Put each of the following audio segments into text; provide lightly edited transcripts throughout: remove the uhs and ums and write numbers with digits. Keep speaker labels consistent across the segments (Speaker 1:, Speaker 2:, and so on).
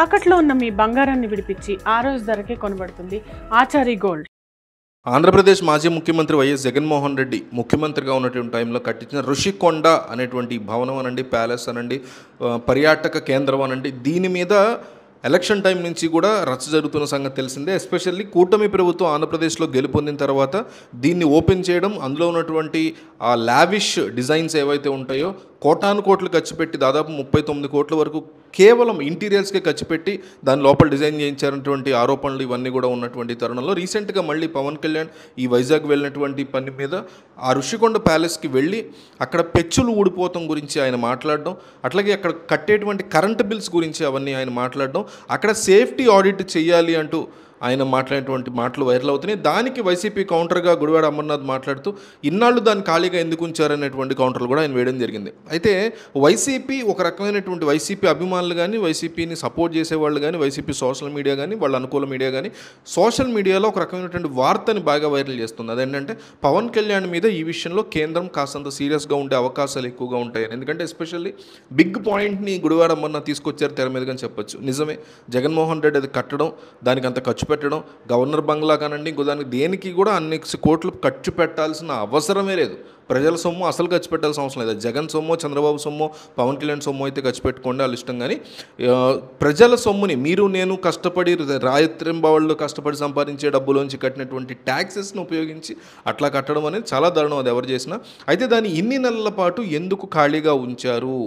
Speaker 1: తాకట్లో ఉన్న మీ బంగారాన్ని విడిపించి ఆ రోజు ధరకే కొనబడుతుంది ఆచారి గోల్డ్.
Speaker 2: ఆంధ్రప్రదేశ్ మాజీ ముఖ్యమంత్రి వైఎస్ జగన్మోహన్ రెడ్డి ముఖ్యమంత్రిగా ఉన్నటువంటి టైంలో కట్టించిన ఋషికొండ అనేటువంటి భవనం అనండి, ప్యాలెస్ అనండి, పర్యాటక కేంద్రం అనండి, దీని మీద ఎలక్షన్ టైం నుంచి కూడా రచ్చ జరుగుతున్న సంగతి తెలిసిందే. ఎస్పెషల్లీ కూటమి ప్రభుత్వం ఆంధ్రప్రదేశ్లో గెలుపొందిన తర్వాత దీన్ని ఓపెన్ చేయడం, అందులో ఉన్నటువంటి ఆ లావిష్ డిజైన్స్ ఏవైతే ఉంటాయో కోటాను కోట్లు ఖర్చు పెట్టి దాదాపు 39 కోట్ల వరకు కేవలం ఇంటీరియర్స్కే ఖర్చు పెట్టి దాని లోపల డిజైన్ చేయించారన్నటువంటి ఆరోపణలు ఇవన్నీ కూడా ఉన్నటువంటి తరుణంలో రీసెంట్గా మళ్ళీ పవన్ కళ్యాణ్ ఈ వైజాగ్ వెళ్ళినటువంటి పని మీద ఆ ఋషికొండ ప్యాలెస్కి వెళ్ళి అక్కడ పెచ్చులు ఊడిపోవటం గురించి ఆయన మాట్లాడడం, అట్లాగే అక్కడ కట్టేటువంటి కరెంట్ బిల్స్ గురించి అవన్నీ ఆయన మాట్లాడడం, అక్కడ సేఫ్టీ ఆడిట్ చేయాలి అంటూ ఆయన మాట్లాడేటువంటి మాటలు వైరల్ అవుతున్నాయి. దానికి వైసీపీ కౌంటర్గా గుడివాడ అమర్నాథ్ మాట్లాడుతూ ఇన్నాళ్ళు దాన్ని ఖాళీగా ఎందుకు ఉంచారనేటువంటి కౌంటర్లు కూడా ఆయన వేయడం జరిగింది. అయితే వైసీపీ ఒక రకమైనటువంటి వైసీపీ అభిమానులు కానీ, వైసీపీని సపోర్ట్ చేసేవాళ్ళు కానీ, వైసీపీ సోషల్ మీడియా కానీ, వాళ్ళ అనుకూల మీడియా కానీ సోషల్ మీడియాలో ఒక రకమైనటువంటి వార్తని బాగా వైరల్ చేస్తుంది. అదేంటంటే పవన్ కళ్యాణ్ మీద ఈ విషయంలో కేంద్రం కాస్తంత సీరియస్గా ఉండే అవకాశాలు ఎక్కువగా ఉంటాయి. ఎందుకంటే ఎస్పెషల్లీ బిగ్ పాయింట్ని గుడివాడ అమర్నాథ్ తీసుకొచ్చారు తెర మీదుగా చెప్పొచ్చు. నిజమే, జగన్మోహన్ రెడ్డి అది కట్టడం, దానికి అంత ఖర్చు పెట్టడం, గవర్నర్ బంగ్లా కానండి, ఇంకో దానికి దేనికి కూడా అన్ని కోట్లు ఖర్చు పెట్టాల్సిన అవసరమే లేదు. ప్రజల సొమ్ము అసలు ఖర్చు పెట్టాల్సిన అవసరం లేదు. జగన్ సొమ్ము, చంద్రబాబు సొమ్ము, పవన్ కళ్యాణ్ సొమ్ము అయితే ఖర్చు పెట్టుకోండి వాళ్ళు ఇష్టం. కానీ ప్రజల సొమ్ముని మీరు నేను కష్టపడి రాత్రింబవళ్ళు కష్టపడి సంపాదించే డబ్బులోంచి కట్టినటువంటి ట్యాక్సెస్ని ఉపయోగించి అట్లా కట్టడం అనేది చాలా దారుణం, అది ఎవరు చేసినా. అయితే దాన్ని ఇన్ని నెలల పాటు ఎందుకు ఖాళీగా ఉంచారు?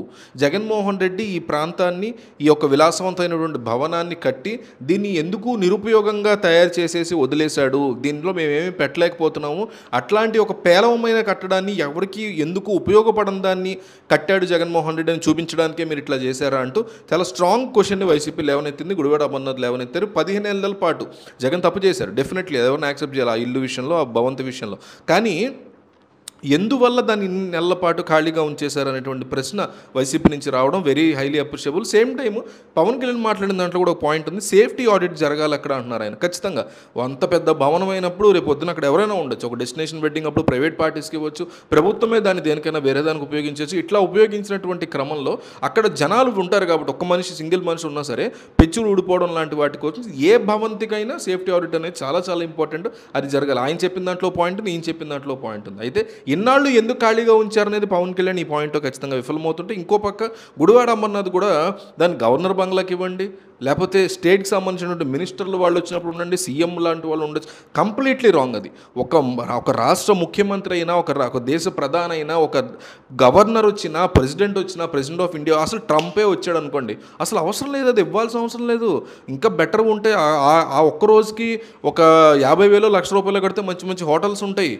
Speaker 2: జగన్మోహన్ రెడ్డి ఈ ప్రాంతాన్ని, ఈ యొక్క విలాసవంతమైనటువంటి భవనాన్ని కట్టి దీన్ని ఎందుకు నిరుపయోగంగా తయారు చేసేసి వదిలేశాడు? దీనిలో మేమేమీ పెట్టలేకపోతున్నాము, అట్లాంటి ఒక పేలవమైన కట్టడాన్ని ఎవరికి ఎందుకు ఉపయోగపడని దాన్ని కట్టాడు జగన్మోహన్ రెడ్డి అని చూపించడానికే మీరు ఇట్లా చేశారా అంటూ చాలా స్ట్రాంగ్ క్వశ్చన్ని వైసీపీ లేవనెత్తింది, గుడివాడ అమర్నాథ్ లేవనెత్తారు. 15 ఏళ్ల పాటు జగన్ తప్పు చేశారు, డెఫినెట్లీ ఎవరిని యాక్సెప్ట్ చేయాలి ఆ ఇల్లు విషయంలో, ఆ భవంతి విషయంలో. కానీ ఎందువల్ల దాన్ని ఇన్ని నెలల పాటు ఖాళీగా ఉంచేశారనేటువంటి ప్రశ్న వైసీపీ నుంచి రావడం very highly appreciable. Same time Pawan Kalyan మాట్లాడిన దాంట్లో కూడా ఒక పాయింట్ ఉంది, సేఫ్టీ ఆడిట్ జరగాలి అక్కడ అంటున్నారు ఆయన. ఖచ్చితంగా అంత పెద్ద భవనం అయినప్పుడు రేపు పొద్దున అక్కడ ఎవరైనా ఉండొచ్చు, ఒక డెస్టినేషన్ వెడ్డింగ్ అప్పుడు ప్రైవేట్ పార్టీస్కి ఇవ్వచ్చు, ప్రభుత్వమే దాన్ని దేనికైనా వేరే దానికి ఉపయోగించవచ్చు. ఇట్లా ఉపయోగించినటువంటి క్రమంలో అక్కడ జనాలు ఉంటారు కాబట్టి ఒక్క మనిషి, సింగిల్ మనిషి ఉన్నా సరే పెచ్చులు ఊడిపోవడం లాంటి వాటి కోసం ఏ భవంతికైనా సేఫ్టీ ఆడిట్ అనేది చాలా చాలా ఇంపార్టెంట్, అది జరగాలి. ఆయన చెప్పిన దాంట్లో పాయింట్, నేను చెప్పిన దాంట్లో పాయింట్ ఉంది. అయితే ఇన్నాళ్ళు ఎందుకు ఖాళీగా ఉంచారనేది పవన్ కళ్యాణ్ ఈ పాయింట్లో ఖచ్చితంగా విఫలమవుతుంటే, ఇంకో పక్క గుడివాడ అమర్నాథ్ కూడా దాన్ని గవర్నర్ బంగ్లాకి ఇవ్వండి, లేకపోతే స్టేట్కి సంబంధించినటువంటి మినిస్టర్లు వాళ్ళు వచ్చినప్పుడు ఉండండి, సీఎం లాంటి వాళ్ళు ఉండొచ్చు. కంప్లీట్లీ రాంగ్ అది. ఒక రాష్ట్ర ముఖ్యమంత్రి అయినా, ఒక దేశ ప్రధాని అయినా, ఒక గవర్నర్ వచ్చినా, ప్రెసిడెంట్ వచ్చినా, ప్రెసిడెంట్ ఆఫ్ ఇండియా, అసలు ట్రంపే వచ్చాడు అనుకోండి, అసలు అవసరం లేదు, అది ఇవ్వాల్సిన అవసరం లేదు. ఇంకా బెటర్ ఉంటే ఆ ఒక్క రోజుకి ఒక 50,000 లక్ష రూపాయలు కడితే మంచి మంచి హోటల్స్ ఉంటాయి.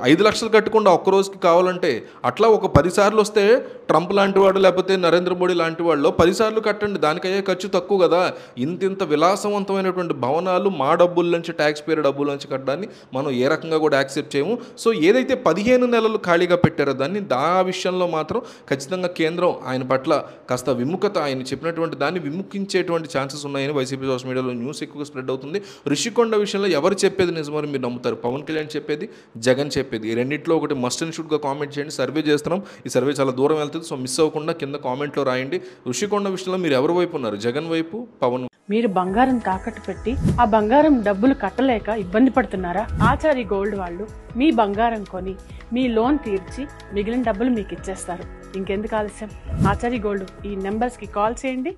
Speaker 2: 5 లక్షలు కట్టకుండా ఒక్క రోజుకి కావాలంటే అట్లా ఒక 10 సార్లు వస్తే ట్రంప్ లాంటి వాడు, లేకపోతే నరేంద్ర మోడీ లాంటి వాళ్ళు 10 సార్లు కట్టండి, దానికయ్యే ఖర్చు తక్కువ కదా. ఇంత విలాసవంతమైనటువంటి భవనాలు మా డబ్బుల నుంచి, ట్యాక్స్ పేరు డబ్బుల నుంచి కట్టడాన్ని మనం ఏ రకంగా కూడా యాక్సెప్ట్ చేయము. సో ఏదైతే 15 నెలలు ఖాళీగా పెట్టారో దాన్ని, విషయంలో మాత్రం ఖచ్చితంగా కేంద్రం ఆయన పట్ల కాస్త విముఖత, ఆయన చెప్పినటువంటి దాన్ని విముఖించేటువంటి ఛాన్సెస్ ఉన్నాయని వైసీపీ సోషల్ మీడియాలో న్యూస్ ఎక్కువగా స్ప్రెడ్ అవుతుంది. ఋషికొండ విషయంలో ఎవరు చెప్పేది నిజమని మీరు నమ్ముతారు? పవన్ కళ్యాణ్ చెప్పేది, జగన్ చెప్పేది, ఈ రెండింటిలో ఒకటి మస్ట్ అండ్ షుడ్గా కామెంట్ చేయండి. సర్వే చేస్తున్నాం, ఈ సర్వే చాలా దూరం వెళ్తుంది, సో మిస్ అవ్వకుండా కింద కామెంట్లో రాయండి. ఋషికొండ విషయంలో మీరు ఎవరి వైపు ఉన్నారు, జగన్ వైపు, పవన్?
Speaker 1: మీరు బంగారం తాకట్టు పెట్టి ఆ బంగారం డబ్బులు కట్టలేక ఇబ్బంది పడుతున్నారా? ఆచారి గోల్డ్ వాళ్ళు మీ బంగారం కొని మీ లోన్ తీర్చి మిగిలిన డబ్బులు మీకు ఇచ్చేస్తారు. ఇంకెందుకు ఆలస్యం? ఆచారి గోల్డ్ ఈ నెంబర్స్కి కాల్ చేయండి.